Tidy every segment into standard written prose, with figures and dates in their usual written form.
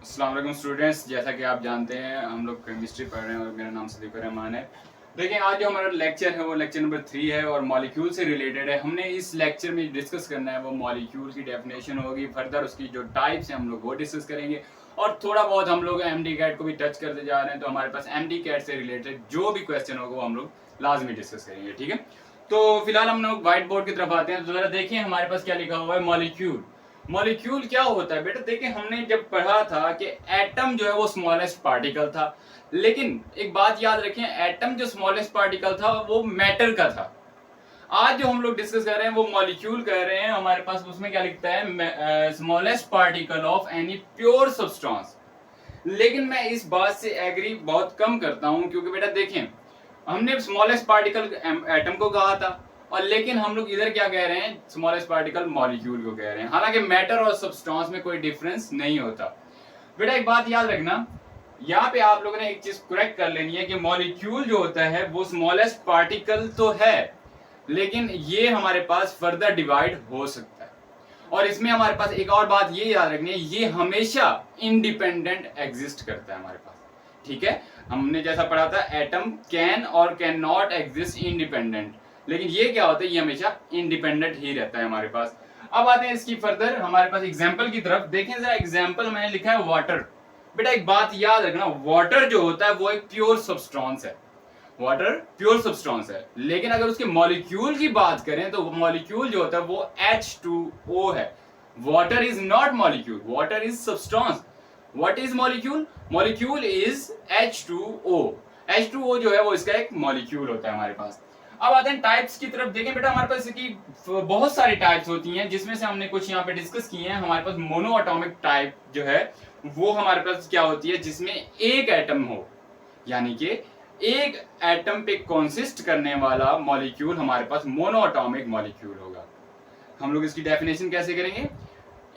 अस्सलाम वालेकुम स्टूडेंट्स, जैसा कि आप जानते हैं हम लोग केमिस्ट्री पढ़ रहे हैं और मेरा नाम सदीकुर रहमान है। देखिए आज जो हमारा लेक्चर है वो लेक्चर नंबर 3 है और मॉलिक्यूल से रिलेटेड है। हमने इस लेक्चर में डिस्कस करना है वो मॉलिक्यूल की डेफिनेशन होगी, फर्दर उसकी जो टाइप्स हैं हम लोग वो डिस्कस करेंगे और थोड़ा बहुत हम लोग एमडी कैट को भी टच करते जा रहे हैं। तो हमारे पास एमडी कैट से रिलेटेड जो भी क्वेश्चन होगा वो हम लोग लाजमी डिस्कस करेंगे, ठीक है। तो फिलहाल हम लोग व्हाइट बोर्ड की तरफ आते हैं। तो जरा देखिए हमारे पास क्या लिखा हुआ है, मॉलिक्यूल। मॉलिक्यूल क्या होता है बेटा? देखिए हमने जब पढ़ा था कि एटम जो है वो स्मॉलेस्ट पार्टिकल था, लेकिन एक बात याद रखें, एटम जो स्मॉलेस्ट पार्टिकल था वो मैटर का था। आज जो हम लोग डिस्कस कर रहे हैं वो मॉलिक्यूल कर रहे हैं। हमारे पास उसमें क्या लिखता है, smallest particle of any pure substance. लेकिन मैं इस बात से एग्री बहुत कम करता हूं, क्योंकि बेटा देखें हमने स्मॉलेस्ट पार्टिकल एटम को कहा था और लेकिन हम लोग इधर क्या कह रहे हैं, स्मॉलेस्ट पार्टिकल मॉलिक्यूल को कह रहे हैं। हालांकि मैटर और सब्सटेंस में कोई डिफरेंस नहीं होता। बेटा एक बात याद रखना, यहाँ पे आप लोगों ने एक चीज करेक्ट कर लेनी है कि मॉलिक्यूल जो होता है वो स्मॉलेस्ट पार्टिकल तो है, लेकिन ये हमारे पास फर्दर डिवाइड हो सकता है। और इसमें हमारे पास एक और बात ये याद रखनी है, ये हमेशा इंडिपेंडेंट एग्जिस्ट करता है हमारे पास, ठीक है। हमने जैसा पढ़ा था एटम कैन और कैन नॉट एग्जिस्ट इंडिपेंडेंट, लेकिन ये क्या होता है, ये हमेशा इंडिपेंडेंट ही रहता है हमारे पास। अब आते हैं इसकी फर्दर हमारे पास एग्जाम्पल की तरफ। देखें जरा, एग्जाम्पल मैंने लिखा है वाटर। बेटा एक बात याद रखना, वाटर जो होता है वो एक प्योर सब्सटेंस है। वाटर प्योर सब्सटेंस है, लेकिन अगर उसके मॉलिक्यूल की बात करें तो मॉलिक्यूल जो होता है वो H2O है। Water is not molecule, water is substance. What is molecule? Molecule is H2O। H2O जो है वो इसका एक मॉलिक्यूल होता है हमारे पास। अब आते हैं टाइप्स की तरफ। देखें बेटा हमारे पास इसकी बहुत सारी टाइप्स होती हैं, जिसमें से हमने कुछ यहाँ पे डिस्कस किए हैं। हमारे पास मोनो एटॉमिक टाइप जो है वो हमारे पास क्या होती है, जिसमें एक एटम हो, यानी कि एक एटम पे कंसिस्ट करने वाला मॉलिक्यूल हमारे पास मोनोएटॉमिक मॉलिक्यूल होगा। हम लोग इसकी डेफिनेशन कैसे करेंगे?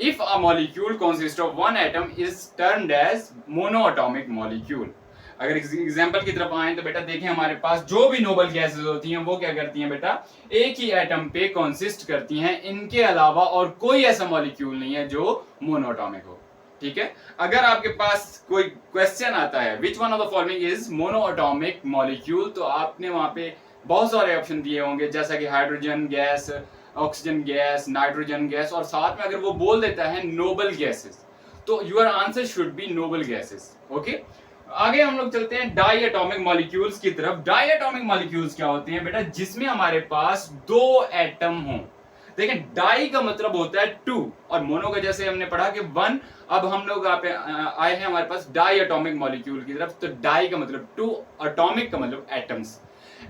If a molecule consist of one atom is termed as monoatomic molecule. अगर एग्जांपल की तरफ आए तो बेटा देखें हमारे पास जो भी नोबल गैसेस होती हैं वो क्या करती हैं बेटा, एक ही एटम पे कंसिस्ट करती हैं। इनके अलावा और कोई ऐसा मॉलिक्यूल नहीं है जो मोनोएटॉमिक हो, ठीक है। अगर आपके पास कोई क्वेश्चन आता है which one of the following is monoatomic molecule, तो आपने वहां पे बहुत सारे ऑप्शन दिए होंगे, जैसा कि hydrogen gas, oxygen gas, nitrogen gas, और साथ में अगर वो बोल देता है नोबल गैसेस, तो your answer should be noble gases. Okay, आगे हम लोग चलते हैं डाई एटॉमिक मॉलिक्यूल्स की तरफ। डाई एटॉमिक मॉलिक्यूल्स क्या होते हैं बेटा? जिसमें हमारे पास दो एटम हों। देखें डाई का मतलब होता है टू, और मोनो का जैसे हमने पढ़ा कि वन। अब हम लोग आए हैं हमारे पास डाई एटॉमिक मॉलिक्यूल की तरफ। तो डाई का मतलब टू, एटॉमिक का मतलब एटम्स।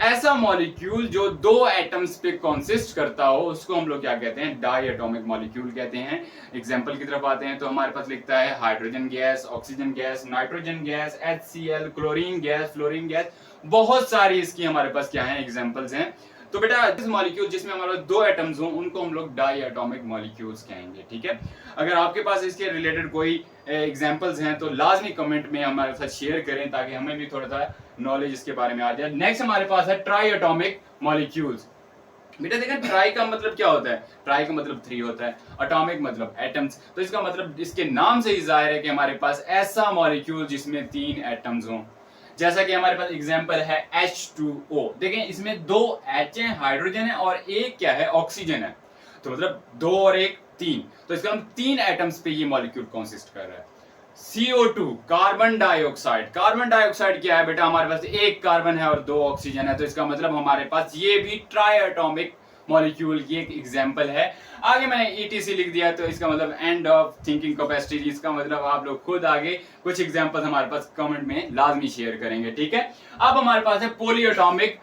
ऐसा मॉलिक्यूल जो दो एटम्स पे कंसिस्ट करता हो उसको हम लोग क्या कहते हैं, डाई एटॉमिक मॉलिक्यूल कहते हैं। एग्जांपल की तरफ आते हैं तो हमारे पास लिखता है hydrogen gas, oxygen gas, nitrogen gas, HCl, chlorine gas, fluorine gas. बहुत सारी इसकी हमारे पास क्या है, एग्जांपल्स हैं। तो बेटा इस मॉलिक्यूल जिसमें हमारे दो एटम्स हों उनको हम लोग डाई एटॉमिक मॉलिक्यूल्स कहेंगे, ठीक है। अगर आपके पास इसके रिलेटेड कोई एग्जांपल्स हैं तो लाजमी कमेंट में हमारे साथ शेयर करें, ताकि हमें भी थोड़ा सा नॉलेज इसके बारे में आ जाए। नेक्स्ट हमारे पास है ट्राई एटॉमिक मॉलिक्यूल्स। बेटा देखा ट्राई का मतलब क्या होता है? ट्राई का मतलब थ्री होता है, एटॉमिक मतलब एटम्स। तो इसका मतलब इसके नाम से ही जाहिर है कि हमारे पास ऐसा मॉलिक्यूल जिसमें तीन एटम्स हों। जैसा कि हमारे पास एग्जांपल है H2O। देखें इसमें दो H है, हाइड्रोजन है, और एक क्या है, ऑक्सीजन है। तो मतलब दो और एक तीन, तो इसका हम तीन एटम्स पे ये मॉलिक्यूल कंसिस्ट कर रहा है। CO2 carbon dioxide. Carbon dioxide क्या है बेटा? हमारे पास एक कार्बन है और दो ऑक्सीजन है, तो इसका मतलब हमारे पास ये भी ट्राई एटॉमिक मॉलिक्यूल की एक एग्जांपल है। आगे मैंने ETC लिख दिया, तो इसका मतलब एंड ऑफ थिंकिंग कैपेसिटी। इसका मतलब आप लोग खुद आगे कुछ एग्जांपल हमारे पास कमेंट में लाजमी शेयर करेंगे, ठीक है। अब हमारे पास है पॉलीएटॉमिक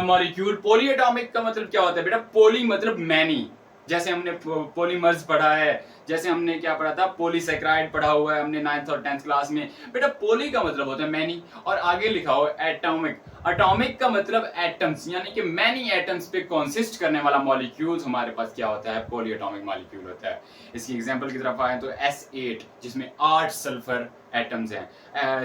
मॉलिक्यूल। पॉलीएटॉमिक का मतलब क्या होता है बेटा? पॉली मतलब मैनी, जैसे हमने पॉलीमर्स पढ़ा है, जैसे हमने क्या पढ़ा था, पॉलीसैकेराइड पढ़ा हुआ है हमने 9th और 10th क्लास में। बेटा पॉली का मतलब होता है मैनी, और आगे लिखा हो एटॉमिक। एटॉमिक का मतलब एटम्स, यानी कि मैनी एटम्स पे कंसिस्ट करने वाला मॉलिक्यूल्स हमारे पास क्या होता है, पॉली एटॉमिक मॉलिक्यूल होता है। इसकी एग्जांपल की तरफ आए तो S8 जिसमें 8 सल्फर एटम्स हैं,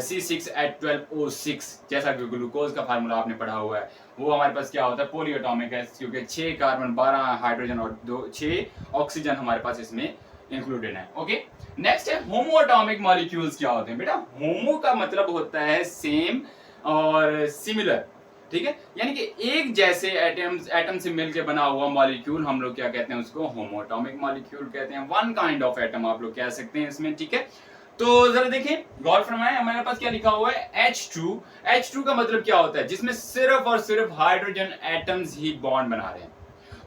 C6H12O6 जैसा कि ग्लूकोज का फार्मूला आपने पढ़ा हुआ है, वो हमारे पास क्या होता है, पॉलीएटॉमिक है, क्योंकि 6 कार्बन, 12 हाइड्रोजन और 6 ऑक्सीजन हमारे पास इसमें इंक्लूडेड है। ओके, नेक्स्ट है होमो एटॉमिक मॉलिक्यूल्स। क्या होते हैं बेटा? होमो का मतलब होता है सेम और सिमिलर, ठीक है, यानी कि एक जैसे एटम से मिलकर बना हुआ मॉलिक्यूल हम लोग क्या कहते हैं? उसको होमो एटॉमिक मॉलिक्यूल कहते हैं। वन काइंड ऑफ एटम आप लोग कह सकते हैं इसमें, ठीक है। तो जरा देखिए, गौर फरमाएं, हमारे पास क्या लिखा हुआ है? H2। H2 का मतलब क्या होता है? जिसमें सिर्फ और सिर्फ हाइड्रोजन एटम्स ही बॉन्ड बना रहे हैं,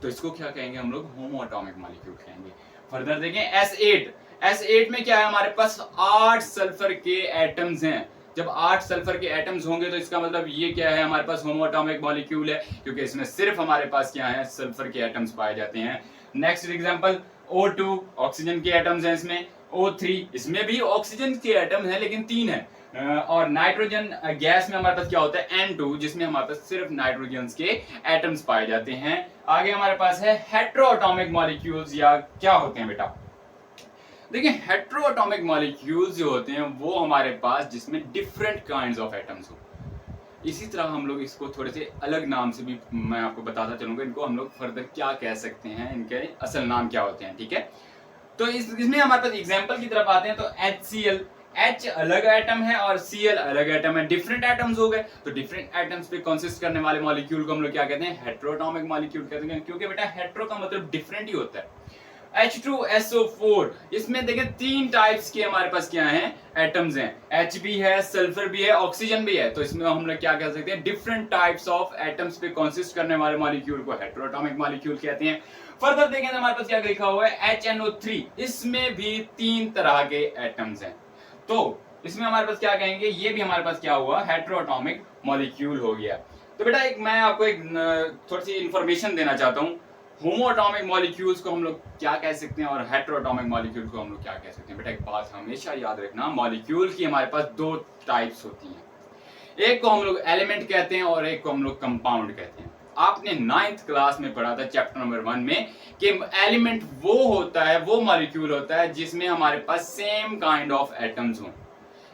तो इसको क्या कहेंगे हम लोग? होमो एटॉमिक मॉलिक्यूल कहेंगे। फर्दर देखें, S8। S8 में क्या है? हमारे पास 8 सल्फर के एटम्स हैं। जब 8 सल्फर के एटम्स होंगे तो इसका मतलब ये क्या है? हमारे पास होमो एटॉमिक मॉलिक्यूल है, क्योंकि इसमें सिर्फ हमारे पास क्या है? सल्फर के एटम्स पाए जाते हैं। नेक्स्ट एग्जांपल, O2, ऑक्सीजन के एटम्स हैं इसमें। O3, इसमें भी ऑक्सीजन के एटम है लेकिन 3 है। और नाइट्रोजन गैस में हमारे पास क्या होता है? N2, जिसमें हमारे पास सिर्फ नाइट्रोजन के एटम्स पाए जाते हैं। आगे हमारे पास है हेट्रोएटॉमिक मॉलिक्यूल्स, या क्या होते हैं बेटा? देखिए, हेट्रोएटॉमिक मॉलिक्यूल्स जो होते हैं वो हमारे पास जिसमें डिफरेंट काइंड्स ऑफ एटम्स हो। इसी तरह हम लोग इसको थोड़े से अलग नाम से भी मैं आपको बताता चलूंगा, इनको हम लोग फर्दर क्या कह सकते हैं, इनके असल नाम क्या होते हैं, ठीक है। तो इसमें हमारे पास एग्जांपल की तरफ आते हैं तो HCl, H अलग एटम है और Cl अलग एटम है, डिफरेंट एटम्स हो गए। तो डिफरेंट एटम्स पे कंसिस्ट करने वाले मॉलिक्यूल को हम लोग क्या कहते हैं? हेट्रोएटॉमिक मॉलिक्यूल कहते हैं, क्योंकि बेटा हेट्रो का मतलब डिफरेंट ही होता है। H2SO4, इसमें देखें 3 टाइप्स के हमारे पास क्या हैं? एटम्स हैं। H भी है, सल्फर भी है, ऑक्सीजन भी है। तो इसमें हम लोग क्या कह सकते हैं? डिफरेंट टाइप्स ऑफ एटम्स पे कंसिस्ट करने वाले मॉलिक्यूल को हेट्रोएटॉमिक मॉलिक्यूल कहते हैं। फर्दर देखें तो हमारे पास क्या लिखा हुआ है? HNO3, इसमें भी 3 तरह के एटम्स हैं। तो इसमें हमारे पास क्या कहेंगे? ये भी हमारे पास क्या हुआ? हेट्रोएटॉमिक मॉलिक्यूल हो गया। तो बेटा मैं आपको एक थोड़ी सी इंफॉर्मेशन देना चाहता हूँ। होमो एटॉमिक मॉलिक्यूल्स को हम लोग क्या कह सकते हैं और हेट्रोएटॉमिक मॉलिक्यूल को हम लोग क्या कह सकते हैं? बेटा एक बात हमेशा याद रखना, मॉलिक्यूल की हमारे पास 2 टाइप्स होती हैं। एक को हम लोग एलिमेंट कहते हैं और एक को हम लोग कंपाउंड कहते हैं। आपने 9th क्लास में पढ़ा था चैप्टर नंबर 1 में कि एलिमेंट वो होता है, वो मॉलिक्यूल होता है जिसमें हमारे पास सेम काइंड ऑफ एटम्स हों।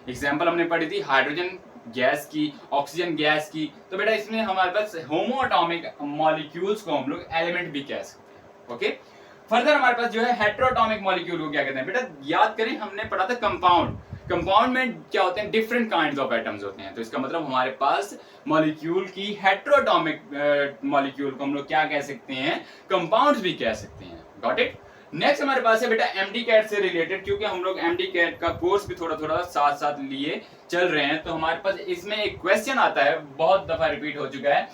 एग्जाम्पल हमने पढ़ी थी हाइड्रोजन गैस की, ऑक्सीजन गैस की। तो बेटा इसमें हमारे पास होमो एटॉमिक मॉलिक्यूल्स को हम लोग एलिमेंट भी कह सकते हैं। ओके, फर्दर हमारे पास जो है हेट्रोएटॉमिक मॉलिक्यूल को क्या कहते हैं? बेटा याद करें, हमने पढ़ा था कंपाउंड। कंपाउंड में क्या होते हैं? डिफरेंट काइंड्स ऑफ एटम्स होते हैं। तो इसका मतलब हमारे पास मॉलिक्यूल की हेट्रोएटॉमिक मॉलिक्यूल को हम लोग क्या कह सकते हैं? कंपाउंड्स भी कह सकते हैं। Got it? नेक्स्ट हमारे पास है बेटा MD-CAT से रिलेटेड, क्योंकि हम लोग MD-CAT का कोर्स भी थोड़ा थोड़ा साथ साथ लिए चल रहे हैं। तो हमारे पास इसमें एक क्वेश्चन आता है, बहुत दफा रिपीट हो चुका है,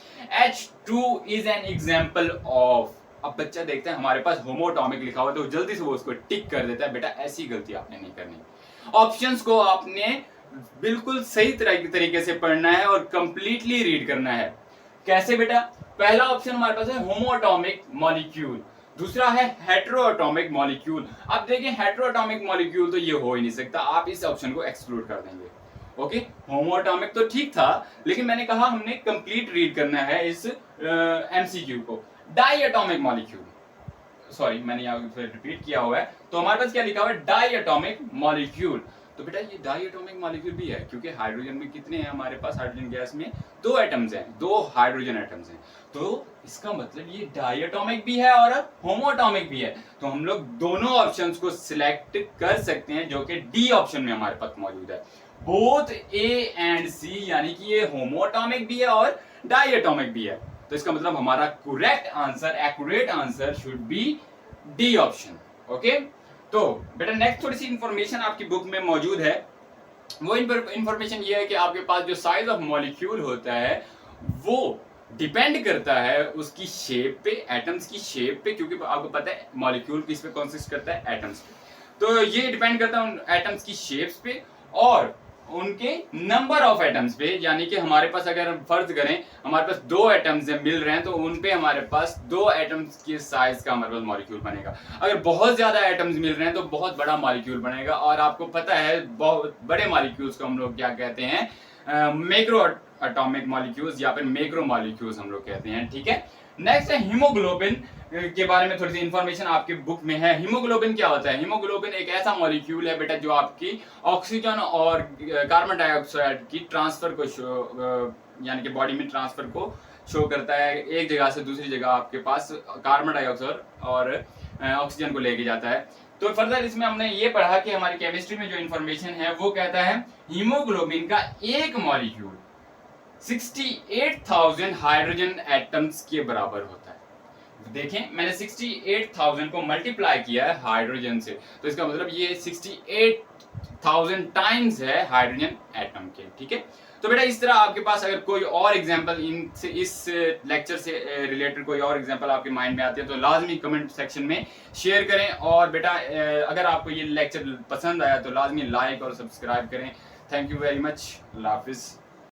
H2 is an example of. अब बच्चा देखता है हमारे पास होमो एटॉमिक लिखा हुआ तो जल्दी से वो उसको टिक कर देता है। बेटा ऐसी गलती आपने नहीं करनी। ऑप्शंस को आपने बिल्कुल सही तरीके से पढ़ना है और कंप्लीटली रीड करना है। कैसे बेटा? पहला ऑप्शन हमारे पास है होमो एटॉमिक मॉलिक्यूल, दूसरा है हेट्रोएटॉमिक मॉलिक्यूल। अब देखिए हेट्रोएटॉमिक मॉलिक्यूल तो ये हो ही नहीं सकता, आप इस ऑप्शन को एक्सक्लूड कर देंगे। ओके, होमो एटॉमिक तो ठीक था, लेकिन मैंने कहा हमने कंप्लीट रीड करना है इस MCQ को। डाई एटॉमिक मॉलिक्यूल, सॉरी मैंने यहाँ पे रिपीट किया हुआ है। तो हमारे पास क्या लिखा हुआ है? Diatomic molecule. तो बेटा ये डाई एटॉमिक मॉलिक्यूल भी है, क्योंकि हाइड्रोजन में कितने हैं हमारे पास? हाइड्रोजन गैस में 2 एटम्स हैं, 2 हाइड्रोजन एटम्स हैं। तो इसका मतलब ये डाई एटॉमिक भी है और होमो एटॉमिक भी है। तो हम लोग दोनों ऑप्शंस को सिलेक्ट कर सकते हैं, जो कि डी ऑप्शन में हमारे पास मौजूद है। बोथ A एंड C, यानी कि ये होमो एटॉमिक भी है और डाई एटॉमिक भी है। तो इसका मतलब हमारा correct answer, accurate answer should be D option. Okay, तो बेटा नेक्स्ट थोड़ी सी इंफॉर्मेशन आपकी बुक में मौजूद है। वो इंफॉर्मेशन ये है कि आपके पास जो साइज ऑफ मॉलिक्यूल होता है वो डिपेंड करता है उसकी शेप पे, एटम्स की शेप पे, क्योंकि आपको पता है मॉलिक्यूल किस पे कंसिस्ट करता है? एटम्स पे। तो ये डिपेंड करता है उन एटम्स की शेप्स पे और उनके नंबर ऑफ एटम्स पे। यानी कि हमारे पास अगर हम फर्ज करें हमारे पास 2 एटम्स मिल रहे हैं तो उन पे हमारे पास 2 एटम्स के साइज का हमारे पास मॉलिक्यूल बनेगा। अगर बहुत ज्यादा एटम्स मिल रहे हैं तो बहुत बड़ा मॉलिक्यूल बनेगा। और आपको पता है बहुत बड़े मॉलिक्यूल्स को हम लोग क्या कहते हैं? मैक्रो एटॉमिक मॉलिक्यूल्स या फिर मैक्रो मॉलिक्यूल्स हम लोग कहते हैं। ठीक है, नेक्स्ट है हीमोग्लोबिन के बारे में थोड़ी सी इंफॉर्मेशन आपकी बुक में है। हीमोग्लोबिन क्या होता है? हीमोग्लोबिन एक ऐसा मॉलिक्यूल है बेटा जो आपकी ऑक्सीजन और कार्बन डाइऑक्साइड की ट्रांसफर को यानी कि बॉडी में ट्रांसफर को शो करता है। एक जगह से दूसरी जगह आपके पास कार्बन डाइऑक्साइड और ऑक्सीजन को लेके जाता है। तो फर्दर इसमें हमने ये पढ़ा कि हमारी केमिस्ट्री में जो इन्फॉर्मेशन है वो कहता है हीमोग्लोबिन का एक मॉलिक्यूल 68,000 हाइड्रोजन एटम्स के बराबर होता है। देखें मैंने 68,000 को मल्टीप्लाई किया है हाइड्रोजन से, तो इसका मतलब ये 68,000 टाइम्स है हाइड्रोजन एटम के। ठीक है, तो बेटा इस तरह आपके पास अगर कोई और एग्जांपल इस लेक्चर से रिलेटेड कोई और एग्जांपल आपके माइंड में आते हैं तो लाजमी कमेंट सेक्शन में शेयर करें। और बेटा अगर आपको ये लेक्चर पसंद आया तो लाजमी लाइक और सब्सक्राइब करें। Thank you very much. अल्लाह हाफिज़।